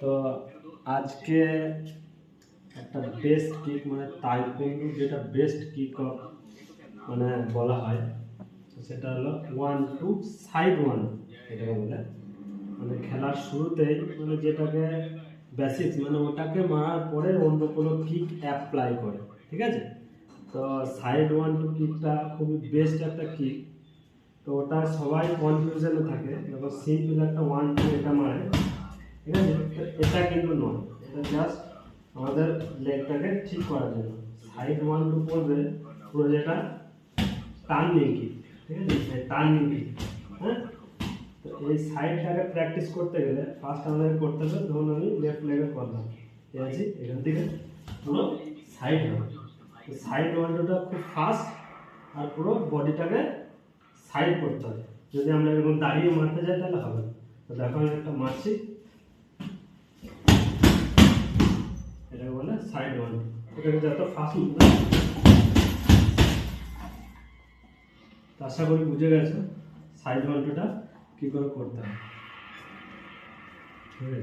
তো আজকে একটা বেস্ট কিক মানে তাইকোন্ডো যেটা বেস্ট কিক অফ মানে বলা হয়, তো সেটা হলো 1-2 সাইড 1 এটাকে বলে। মানে খেলার শুরুতেই মানে যেটাকে বেসিক্স মানে ওটাকে মারার পরে অন্য কোনো কিক অ্যাপ্লাই করে, ঠিক আছে? তো সাইড 1-2 কিকটা খুবই বেস্ট একটা কিক। তো ওটা সবাই কনফিউশনে থাকে, যখন সিম্পল একটা 1-2 এটা মারে, ঠিক আছে? তো এটা কিন্তু নয়, এটা জাস্ট আমাদের লেগটাকে ঠিক করার জন্য। সাইড 1-2 করবে পুরো যেটা টার্নিং কিক, ঠিক আছে? এই টার্নিং কিক, হ্যাঁ। তো এই সাইডটাকে প্র্যাকটিস করতে গেলে ফার্স্ট আমাদের করতে হবে, ধরুন আমি লেফট লেগে করলাম, ঠিক আছে? এখান থেকে পুরো সাইড হবে। তো সাইড 1-2টা খুব ফাস্ট আর পুরো বডিটাকে সাইড করতে হবে। যদি আমরা এরকম দাঁড়িয়ে মারতে যাই তাহলে হবে না। তো দেখো আমি একটা মারছি, এটাকে বলে সাইড 1। এটাকে যত ফাস্ট মারবে, আশা করি বুঝে গেছো সাইড 1-2টা কী করে করতে হবে।